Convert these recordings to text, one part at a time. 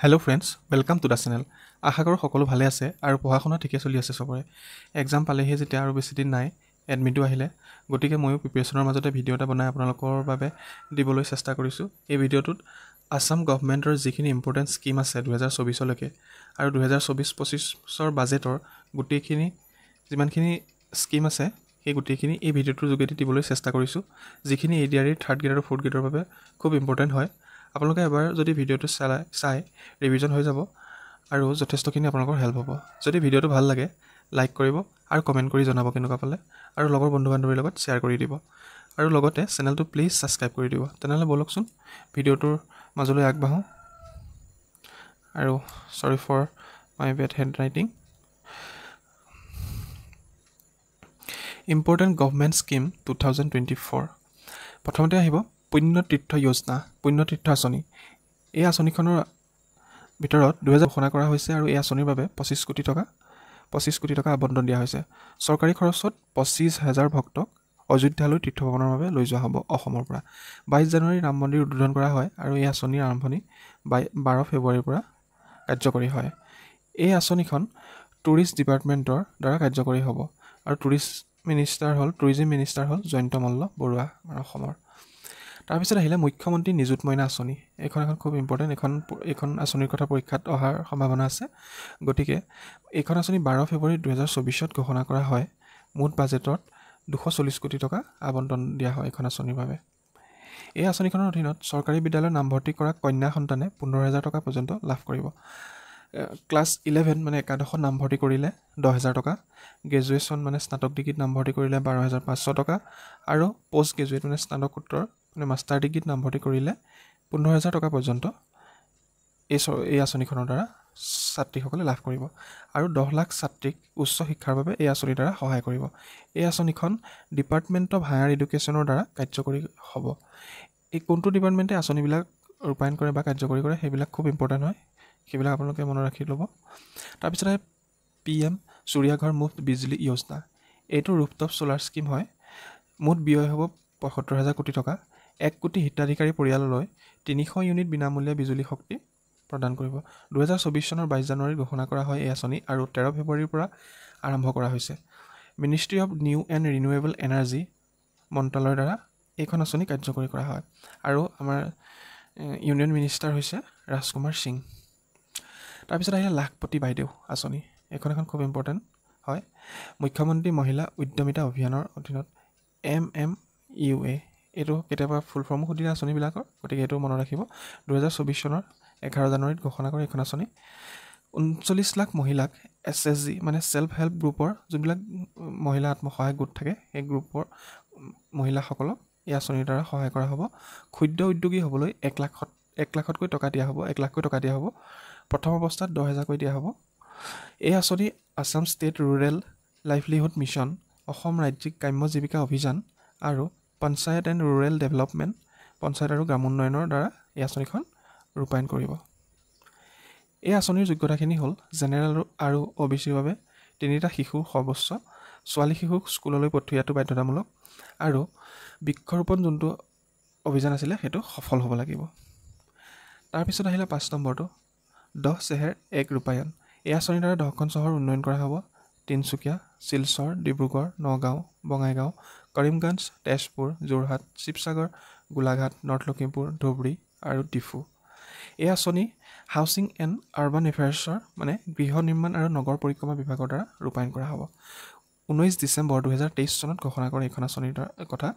Hello' friends, welcome to the channel. আশা কৰোঁ সকলো ভালে আছে আৰু পঢ়া শুনা ঠিকে চলি আছে চবৰে। এক্সাম পালেহি যেতিয়া আৰু বেছি দিন নাই, এডমিটো আহিলে, গতিকে ময়ো প্ৰিপেৰেশ্যনৰ মাজতে ভিডিঅ' এটা বনাই আপোনালোকৰ বাবে দিবলৈ চেষ্টা কৰিছোঁ। এই ভিডিঅ'টোত আছাম গভমেণ্টৰ যিখিনি ইম্পৰ্টেণ্ট স্কীম আছে 2024লৈকে আৰু 2024-25 বাজেটৰ গোটেইখিনি যিমানখিনি স্কীম আছে সেই গোটেইখিনি এই ভিডিঅ'টোৰ যোগেদি দিবলৈ চেষ্টা কৰিছোঁ, যিখিনি ADRE থাৰ্ড গ্ৰেড আৰু ফ'ৰ্থ গ্ৰেডৰ বাবে খুব ইম্পৰ্টেণ্ট হয়। আপোনালোকে এবাৰ যদি ভিডিঅ'টো চাই ৰিভিজন হৈ যাব আৰু যথেষ্টখিনি আপোনালোকৰ হেল্প হ'ব। যদি ভিডিঅ'টো ভাল লাগে লাইক কৰিব আৰু কমেণ্ট কৰি জনাব কেনেকুৱা পালে, আৰু লগৰ বন্ধু বান্ধৱীৰ লগত শ্বেয়াৰ কৰি দিব, আৰু লগতে চেনেলটো প্লিজ ছাবস্ক্ৰাইব কৰি দিব। তেনেহ'লে ব'লকচোন ভিডিঅ'টোৰ মাজলৈ আগবাঢ়োঁ। আৰু sorry for my bad handwriting. Important government scheme 2024। প্ৰথমতে আহিব পুণ্যতীৰ্থ যোজনা, পুণ্যতীৰ্থ আঁচনি। এই আঁচনিখনৰ ভিতৰত 2000 ঘোষণা কৰা হৈছে আৰু এই আঁচনিৰ বাবে 25 কোটি টকা আবণ্টন দিয়া হৈছে। চৰকাৰী খৰচত 25,000 ভক্তক অযোধ্যালৈ তীৰ্থভ্ৰমণৰ বাবে লৈ যোৱা হ'ব অসমৰ পৰা। 22 জানুৱাৰী ৰাম মন্দিৰ উদ্বোধন কৰা হয় আৰু এই আঁচনিৰ আৰম্ভণি 12 ফেব্ৰুৱাৰীৰ পৰা কাৰ্যকৰী হয়। এই আঁচনিখন টুৰিষ্ট ডিপাৰ্টমেণ্টৰ দ্বাৰা কাৰ্যকৰী হ'ব আৰু টুৰিজিম মিনিষ্টাৰ হ'ল জয়ন্ত মল্ল বৰুৱা অসমৰ। তাৰপিছত আহিলে মুখ্যমন্ত্ৰী নিযুত মইনা আঁচনি। এইখন খুব ইম্পৰ্টেণ্ট। এইখন আঁচনিৰ কথা পৰীক্ষাত অহাৰ সম্ভাৱনা আছে। গতিকে এইখন আঁচনি 12 ফেব্ৰুৱাৰী 2024 ঘোষণা কৰা হয়। মুঠ বাজেটত 240 কোটি টকা আবণ্টন দিয়া হয় এইখন আঁচনিৰ বাবে। এই আঁচনিখনৰ অধীনত চৰকাৰী বিদ্যালয়ত নামভৰ্তি কৰা কন্যা সন্তানে 15,000 টকা পৰ্যন্ত লাভ কৰিব। ক্লাছ 11 মানে একাদশত নামভৰ্তি কৰিলে 10,000 টকা, গ্ৰেজুৱেশ্যন মানে স্নাতক ডিগ্ৰীত নামভৰ্তি কৰিলে 12,500 টকা, আৰু পষ্ট গ্ৰেজুৱেট মানে স্নাতকোত্তৰ মানে মাষ্টাৰ ডিগ্ৰীত নামভৰ্তি কৰিলে 15,000 টকা পৰ্যন্ত এই আঁচনিখনৰ দ্বাৰা ছাত্ৰীসকলে লাভ কৰিব। আৰু 10 লাখ ছাত্ৰীক উচ্চ শিক্ষাৰ বাবে এই আঁচনিৰ দ্বাৰা সহায় কৰিব। এই আঁচনিখন ডিপাৰ্টমেণ্ট অফ হায়াৰ এডুকেশ্যনৰ দ্বাৰা কাৰ্যকৰী হ'ব। এই কোনটো ডিপাৰ্টমেণ্টে আঁচনিবিলাক ৰূপায়ণ কৰে বা কাৰ্যকৰী কৰে সেইবিলাক খুব ইম্পৰ্টেণ্ট হয়, সেইবিলাক আপোনালোকে মনত ৰাখি ল'ব। তাৰপিছত PM সূৰ্যাঘৰ মুফ্ত বিজলী যোজনা। এইটো ৰুফটপ ছ'লাৰ স্কীম হয়। মুঠ ব্যয় হ'ব 75,000 কোটি টকা। 1 কোটি হিতাধিকাৰী পৰিয়াললৈ 300 ইউনিট বিনামূলীয়া বিজুলী শক্তি প্ৰদান কৰিব। 2024 চনৰ 22 জানুৱাৰীত ঘোষণা কৰা হয় এই আঁচনি আৰু 13 ফেব্ৰুৱাৰীৰ পৰা আৰম্ভ কৰা হৈছে। Ministry of new and renewable energy মন্ত্ৰালয়ৰ দ্বাৰা এইখন আঁচনি কাৰ্যকৰী কৰা হয় আৰু আমাৰ ইউনিয়ন মিনিষ্টাৰ হৈছে ৰাজকুমাৰ সিং। তাৰপিছত আহিলে লাখপতি বাইদেউ আঁচনি। এইখন এখন খুব ইম্পৰ্টেণ্ট হয়। মুখ্যমন্ত্ৰী মহিলা উদ্যমিতা অভিযানৰ অধীনত MMUA, এইটো কেতিয়াবা ফুল ফৰ্মো সুধিলে আঁচনিবিলাকৰ, গতিকে এইটো মনত ৰাখিব। 2024 চনৰ 11 জানুৱাৰীত ঘোষণা কৰে এইখন আঁচনি। 39 লাখ মহিলাক SSG মানে ছেল্ফ হেল্প গ্ৰুপৰ যোনবিলাক মহিলা আত্মসহায়ক গোট থাকে সেই গ্ৰুপৰ মহিলাসকলক এই আঁচনিৰ দ্বাৰা সহায় কৰা হ'ব। ক্ষুদ্ৰ উদ্যোগী হ'বলৈ 1 লাখকৈ টকা দিয়া হ'ব, 1 লাখকৈ টকা দিয়া হ'ব। প্ৰথম অৱস্থাত 10,000কৈ দিয়া হ'ব। এই আঁচনি Assam state rural livelihood mission, Assam ৰাজ্যিক গ্ৰাম্য জীৱিকা অভিযান আৰু panchayat and rural development, panchayat আৰু গ্ৰামোন্নয়নৰ দ্বাৰা এই আঁচনিখন ৰূপায়ণ কৰিব। এই আঁচনিৰ যোগ্যতাখিনি হ'ল জেনেৰেল আৰু OBCৰ বাবে 3টা শিশুৰ সৰ্বোচ্চ, ছোৱালী শিশুক স্কুললৈ পঠিওৱাটো বাধ্যতামূলক, আৰু বৃক্ষৰোপণ যোনটো অভিযান আছিলে সেইটো সফল হ'ব লাগিব। তাৰপিছত আহিলে 5 নম্বৰটো 10 চেহেৰ 1 ৰূপায়ণ। এই আঁচনিৰ দ্বাৰা 10খন চহৰ উন্নয়ন কৰা হ'ব। তিনিচুকীয়া, শিলচৰ, ডিব্ৰুগড়, নগাঁও, বঙাইগাঁও, কৰিমগঞ্জ, তেজপুৰ, যোৰহাট, শিৱসাগৰ, গোলাঘাট, নৰ্থ লখিমপুৰ, ধুবুৰী আৰু ডিফু। এই আঁচনি হাউচিং এণ্ড আৰ্বান এফেয়াৰ্ছৰ মানে গৃহ নিৰ্মাণ আৰু নগৰ পৰিক্ৰমা বিভাগৰ দ্বাৰা ৰূপায়ণ কৰা হ'ব। 19 ডিচেম্বৰ 2023 চনত ঘোষণা কৰে এইখন আঁচনিৰ কথা।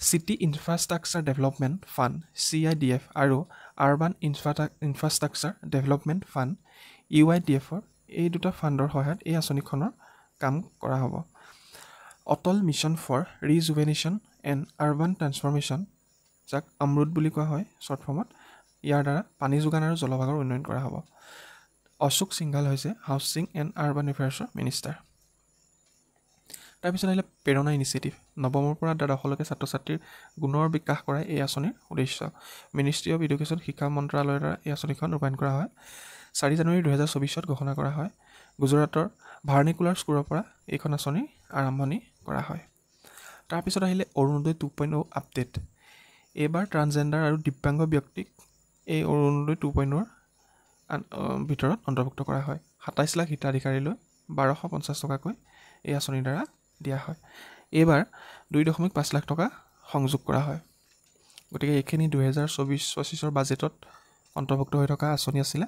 City infrastructure development fund CIDF আৰু আৰ্বান ইনফ্ৰাষ্ট্ৰাকচাৰ ডেভেলপমেণ্ট ফাণ্ড UIDFৰ এই দুটা ফাণ্ডৰ সহায়ত এই আঁচনিখনৰ কাম কৰা হ'ব। অটল mission for rejuvenation and urban transformation, যাক অমৃত বুলি কোৱা হয় শ্বৰ্ট ফৰ্মত, ইয়াৰ দ্বাৰা পানী যোগান আৰু জলভাগৰ উন্নয়ন কৰা হ'ব। অশোক সিংঘাল হৈছে হাউচিং এণ্ড আৰ্বান এফেয়াৰ্ছৰ মিনিষ্টাৰ। তাৰপিছত আহিলে প্ৰেৰণা ইনিচিয়েটিভ। নৱমৰ পৰা দ্বাদশলৈকে ছাত্ৰ ছাত্ৰীৰ গুণৰ বিকাশ কৰাই এই আঁচনিৰ উদ্দেশ্য। মিনিষ্ট্ৰী অফ এডুকেশ্যন শিক্ষা মন্ত্ৰালয়ৰ দ্বাৰা এই আঁচনিখন ৰূপায়ণ কৰা হয়। 4 জানুৱাৰী 2024 ঘোষণা কৰা হয়। গুজৰাটৰ ভাৰ্নিকুলাৰ স্কুলৰ পৰা এইখন আঁচনি আৰম্ভণি কৰা হয়। তাৰপিছত আহিলে অৰুণোদয় 2.0 আপডেট। এইবাৰ ট্ৰান্সজেণ্ডাৰ আৰু দিব্যাংগ ব্যক্তিক এই অৰুণোদয় 2.0 ভিতৰত অন্তৰ্ভুক্ত কৰা হয়। 27 লাখ হিতাধিকাৰীলৈ 1250 টকাকৈ এই আঁচনিৰ দ্বাৰা দিয়া হয়। এইবাৰ 2.5 লাখ টকা সংযোগ কৰা হয়। গতিকে এইখিনি 2024-25 বাজেটত অন্তৰ্ভুক্ত হৈ থকা আঁচনি আছিলে।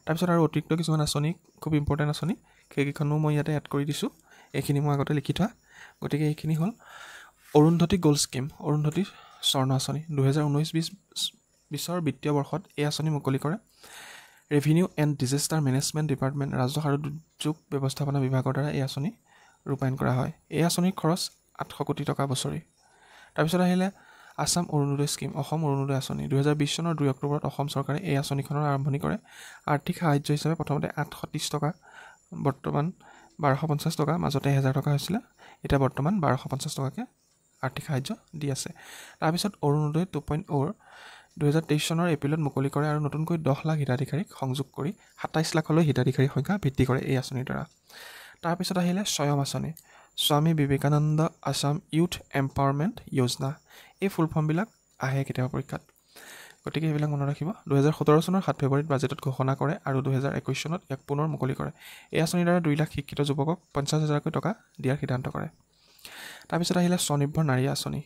তাৰপিছত আৰু অতিৰিক্ত কিছুমান আঁচনি, খুব ইম্পৰ্টেণ্ট আঁচনি, সেইকেইখনো মই ইয়াতে এড কৰি দিছোঁ। এইখিনি মই আগতে লিখি থোৱা। গতিকে এইখিনি হ'ল অৰুন্ধতী গ'ল্ড স্কিম, অৰুন্ধতী স্বৰ্ণ আঁচনি। 2019-20 বিত্তীয় বৰ্ষত এই আঁচনি মুকলি কৰে revenue and disaster management department, ৰাজহ আৰু দুৰ্যোগ ব্যৱস্থাপনা বিভাগৰ দ্বাৰা এই আঁচনি ৰূপায়ণ কৰা হয়। এই আঁচনিৰ খৰচ 800 কোটি টকা বছৰি। তাৰপিছত আহিলে আছাম অৰুণোদয় স্কিম, অসম অৰুণোদয় আঁচনি। 2020 চনৰ 2 অক্টোবৰত অসম চৰকাৰে এই আঁচনিখনৰ আৰম্ভণি কৰে। আৰ্থিক সাহায্য হিচাপে প্ৰথমতে 830 টকা, বৰ্তমান 1250 টকা, মাজতে 1000 টকা হৈছিলে, এতিয়া বৰ্তমান 1250 টকাকৈ আৰ্থিক সাহায্য দি আছে। তাৰপিছত অৰুণোদয় 2.0 2023 চনৰ এপ্ৰিলত মুকলি কৰে আৰু নতুনকৈ 10 লাখ হিতাধিকাৰীক সংযোগ কৰি 27 লাখলৈ হিতাধিকাৰীৰ সংখ্যা বৃদ্ধি কৰে এই আঁচনিৰ দ্বাৰা। তাৰপিছত আহিলে স্বয়ম আঁচনি, স্বামী বিবেকানন্দ আছাম ইউথ এম্পাৱাৰমেণ্ট য়োজনা। এই ফুল ফৰ্মবিলাক আহে কেতিয়াবা পৰীক্ষাত, গতিকে এইবিলাক মনত ৰাখিব। 2017 চনৰ 7 ফেব্ৰুৱাৰীত বাজেটত ঘোষণা কৰে আৰু 2021 চনত ইয়াক পুনৰ মুকলি কৰে। এই আঁচনিৰ দ্বাৰা 2 লাখ শিক্ষিত যুৱকক 50,000কৈ টকা দিয়াৰ সিদ্ধান্ত কৰে। তাৰপিছত আহিলে স্বনিৰ্ভৰ নাৰী আঁচনি।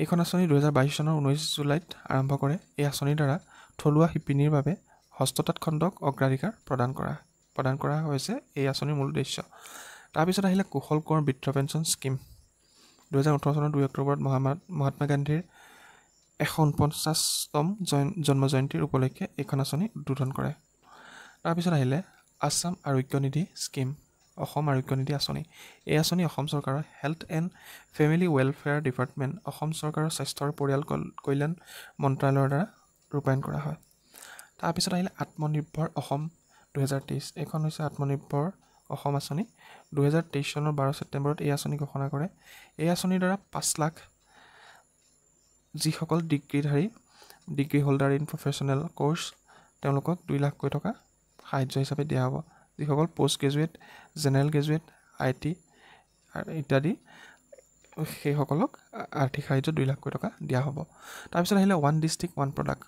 এইখন আঁচনি 2022 চনৰ 19 জুলাইত আৰম্ভ কৰে। এই আঁচনিৰ দ্বাৰা থলুৱা শিপিনীৰ বাবে হস্ততাঁত খণ্ডক অগ্ৰাধিকাৰ প্ৰদান কৰা হৈছে এই আঁচনিৰ মূল উদ্দেশ্য। তাৰপিছত আহিলে কুশল কোঁৱৰ বৃদ্ধ পেঞ্চন স্কিম। 2018 চনৰ 2 অক্টোবৰত মহাত্মা গান্ধীৰ 149তম জন্ম জয়ন্তীৰ উপলক্ষে এইখন আঁচনি উদ্বোধন কৰে। তাৰপিছত আহিলে আছাম আৰোগ্য নিধি স্কিম, অসম আৰোগ্য নিধি আঁচনি। এই আঁচনি অসম চৰকাৰৰ health and family welfare department, Assam চৰকাৰৰ স্বাস্থ্য আৰু পৰিয়াল কল্যাণ মন্ত্ৰালয়ৰ দ্বাৰা ৰূপায়ণ কৰা হয়। তাৰপিছত আহিলে আত্মনিৰ্ভৰ অসম 2023। এইখন হৈছে আত্মনিৰ্ভৰ অসম আঁচনি। 2023 চনৰ 12 ছেপ্টেম্বৰত এই আঁচনি ঘোষণা কৰে। এই আঁচনিৰ দ্বাৰা 5 লাখ যিসকল degree holder in professional course, তেওঁলোকক 2 লাখকৈ টকা সাহায্য হিচাপে দিয়া হ'ব। যিসকল post graduate, general graduate, IT ইত্যাদি, সেইসকলক আৰ্থিক সাহায্য 2 লাখকৈ টকা দিয়া হ'ব। তাৰপিছত আহিলে one district one product,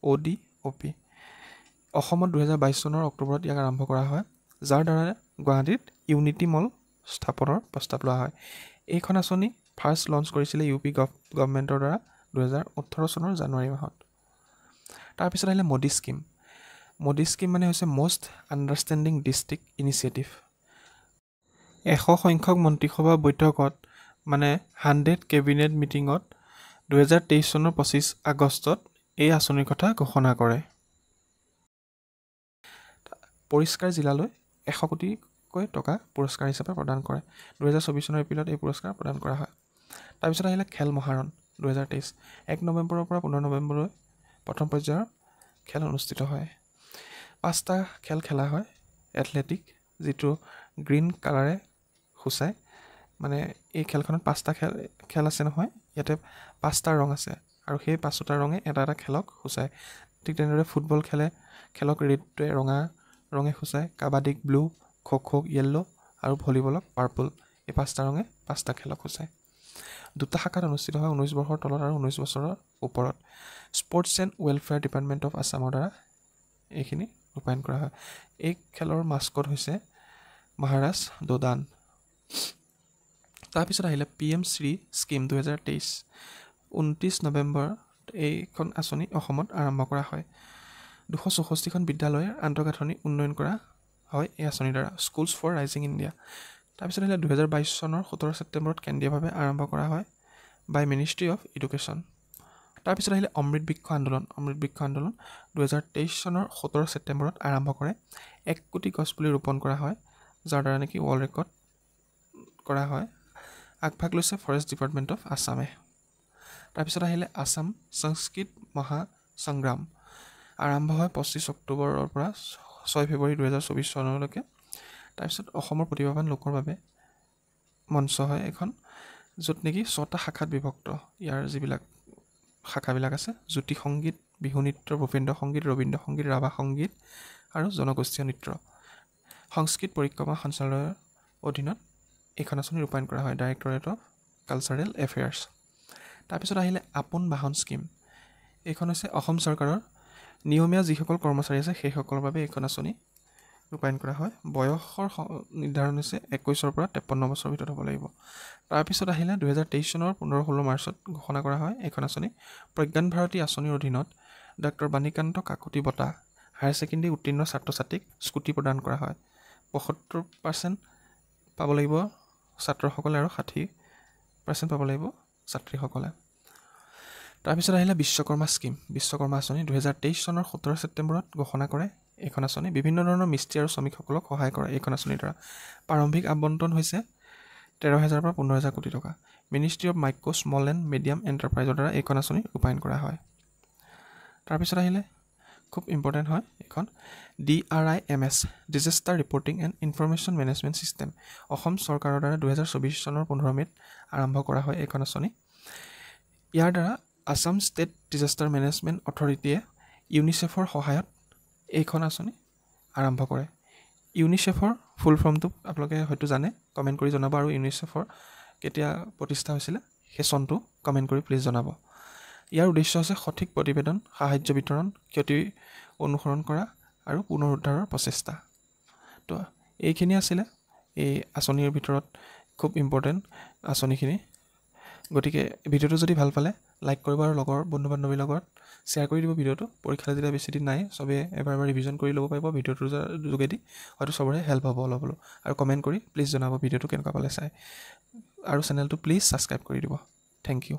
ODOP। অসমত 2022 চনৰ অক্টোবৰত ইয়াক আৰম্ভ কৰা হয়, যাৰ দ্বাৰা গুৱাহাটীত ইউনিটি মল স্থাপনৰ প্ৰস্তাৱ লোৱা হয়। এইখন আঁচনি ফাৰ্ষ্ট লঞ্চ কৰিছিলে UP গভৰ্ণমেণ্টৰ দ্বাৰা 2018 চনৰ জানুৱাৰী মাহত। তাৰপিছত আহিলে মোদী স্কিম। মোদী স্কিম মানে হৈছে মষ্ট আণ্ডাৰষ্টেণ্ডিং ডিষ্ট্ৰিক্ট ইনিচিয়েটিভ। 100 সংখ্যক মন্ত্ৰীসভা বৈঠকত মানে 100 কেবিনেট মিটিঙত 2023 চনৰ 25 আগষ্টত এই আঁচনিৰ কথা ঘোষণা কৰে। পৰিষ্কাৰ জিলালৈ 100 কোটিকৈ টকা পুৰস্কাৰ হিচাপে প্ৰদান কৰে। 2024 চনৰ এপ্ৰিলত এই পুৰস্কাৰ প্ৰদান কৰা হয়। তাৰপিছত আহিলে খেল মহাৰণ 2023। 1 নৱেম্বৰৰ পৰা 15 নৱেম্বৰলৈ প্ৰথম পৰ্যায়ৰ খেল অনুষ্ঠিত হয়। 5টা খেল খেলা হয়। এথলেটিক, যিটো গ্ৰীণ কালাৰে সূচায়, মানে এই খেলখনত 5টা খেল আছে নহয়, ইয়াতে 5টা ৰং আছে আৰু সেই 5টা ৰঙে এটা এটা খেলক সূচায়। ঠিক তেনেদৰে ফুটবল খেলক ৰেডটোৱে ৰঙা ৰঙে সূচায়, কাবাডীক ব্লু, খো-খোক য়েল্ল' আৰু ভলীবলক পাৰ্পল। এই 5টা ৰঙে 5টা খেলক সূচায়। 2টা শাখাত অনুষ্ঠিত হয়, 19 বৰ্ষৰ তলত আৰু 19 বছৰৰ ওপৰত। Sports and welfare department of আছামৰ দ্বাৰা এইখিনি ৰূপায়ণ কৰা হয়। এই খেলৰ মাস্কট হৈছে মহাৰাজ দোদান। তাৰপিছত আহিলে PM শ্ৰী স্কিম 2023। 29 নৱেম্বৰত এইখন আঁচনি অসমত আৰম্ভ কৰা হয়। 264খন বিদ্যালয়ৰ আন্তঃগাঁথনি উন্নয়ন কৰা হয় এই আঁচনিৰ দ্বাৰা, স্কুলছ ফৰ ৰাইজিং ইণ্ডিয়া। তাৰপিছত আহিলে 2022 চনৰ 17 ছেপ্টেম্বৰত কেন্দ্ৰীয়ভাৱে আৰম্ভ কৰা হয় বাই মিনিষ্ট্ৰী অফ এডুকেশ্যন। তাৰপিছত আহিলে অমৃত বৃক্ষ আন্দোলন। 2023 চনৰ 17 ছেপ্টেম্বৰত আৰম্ভ কৰে। 1 কোটি গছপুলি ৰোপণ কৰা হয়, যাৰ দ্বাৰা নেকি ৱৰ্ল্ড ৰেকৰ্ড কৰা হয়। আগভাগ লৈছে ফৰেষ্ট ডিপাৰ্টমেণ্ট অফ আছামে। তাৰপিছত আহিলে আছাম সংস্কৃত মহাসংগ্ৰাম। আৰম্ভ হয় 25 অক্টোবৰৰ পৰা 6 ফেব্ৰুৱাৰী 2024 চনলৈকে। তাৰপিছত অসমৰ প্ৰতিভাৱান লোকৰ বাবে মঞ্চ হয় এখন, য'ত নেকি 6টা শাখাত বিভক্ত। ইয়াৰ যিবিলাক শাখাবিলাক আছে, জ্যোতি সংগীত, বিহু নৃত্য, ভূপেন্দ্ৰ সংগীত, ৰবীন্দ্ৰ সংগীত, ৰাভা সংগীত আৰু জনগোষ্ঠীয় নৃত্য। সংস্কৃত পৰিক্ৰমা সঞ্চালয়ৰ অধীনত এইখন আঁচনি ৰূপায়ণ কৰা হয়, ডাইৰেক্টৰেট অফ কালচাৰেল এফেয়াৰ্ছ। তাৰপিছত আহিলে আপোন বাহন স্কিম। এইখন হৈছে অসম চৰকাৰৰ নিয়মীয়া যিসকল কৰ্মচাৰী আছে সেইসকলৰ বাবে এইখন আঁচনি ৰূপায়ণ কৰা হয়। বয়সৰ নিৰ্ধাৰণ হৈছে 21ৰ পৰা 53 বছৰৰ ভিতৰত হ'ব লাগিব। তাৰপিছত আহিলে 2023 চনৰ 15-16 মাৰ্চত ঘোষণা কৰা হয় এইখন আঁচনি। প্ৰজ্ঞান ভাৰতী আঁচনিৰ অধীনত ডক্টৰ বাণীকান্ত কাকতি বঁটা হায়াৰ ছেকেণ্ডেৰী উত্তীৰ্ণ ছাত্ৰ ছাত্ৰীক স্কুটি প্ৰদান কৰা হয়। 75% পাব লাগিব ছাত্ৰসকলে আৰু 60% পাব লাগিব ছাত্ৰীসকলে। তাৰপিছত আহিলে বিশ্বকৰ্মা স্কীম, বিশ্বকৰ্মা আঁচনি 2023 চনৰ 17 ছেপ্টেম্বৰত ঘোষণা কৰে এইখন আঁচনি। বিভিন্ন ধৰণৰ মিস্ত্ৰী আৰু শ্ৰমিকসকলক সহায় কৰে এইখন আঁচনিৰ দ্বাৰা। প্ৰাৰম্ভিক আবণ্টন হৈছে 13,000 পৰা 15,000 কোটি টকা। Ministry of micro' small and medium এণ্টাৰপ্ৰাইজৰ দ্বাৰা এইখন আঁচনি ৰূপায়ণ কৰা হয়। তাৰপিছত আহিলে খুব ইম্পৰ্টেণ্ট হয় এইখন DRIMS, disaster reporting and information management system. Assam চৰকাৰৰ দ্বাৰা 2024 চনৰ 15 মে'ত আৰম্ভ কৰা হয় এইখন আঁচনি। ইয়াৰ দ্বাৰা আছাম ষ্টেট ডিজাষ্টাৰ মেনেজমেণ্ট অথৰিটিয়ে ইউনিচেফৰ সহায়ত এইখন আঁচনি আৰম্ভ কৰে। ইউনিচেফৰ ফুল ফৰ্মটো আপোনালোকে হয়তো জানে, কমেণ্ট কৰি জনাব। আৰু ইউনিচেফৰ কেতিয়া প্ৰতিষ্ঠা হৈছিলে সেই চনটো কমেণ্ট কৰি প্লিজ জনাব। ইয়াৰ উদ্দেশ্য হৈছে সঠিক প্ৰতিবেদন, সাহায্য বিতৰণ, ক্ষতি অনুসৰণ কৰা আৰু পুনৰুদ্ধাৰৰ প্ৰচেষ্টা। তো এইখিনি আছিলে এই আঁচনিৰ ভিতৰত খুব ইম্পৰ্টেণ্ট আঁচনিখিনি। গতিকে ভিডিঅ'টো যদি ভাল পালে লাইক কৰিব আৰু লগৰ বন্ধু বান্ধৱীৰ লগত শ্বেয়াৰ কৰি দিব ভিডিঅ'টো। পৰীক্ষা যেতিয়া বেছি দিন নাই, চবে এবাৰ ৰিভিজন কৰি ল'ব পাৰিব ভিডিঅ'টোৰ যোগেদি। হয়তো চবৰে হেল্প হ'ব অলপ হ'লেও। আৰু কমেণ্ট কৰি প্লিজ জনাব ভিডিঅ'টো কেনেকুৱা পালে চাই। আৰু চেনেলটো প্লিজ ছাবস্ক্ৰাইব কৰি দিব। Thank U.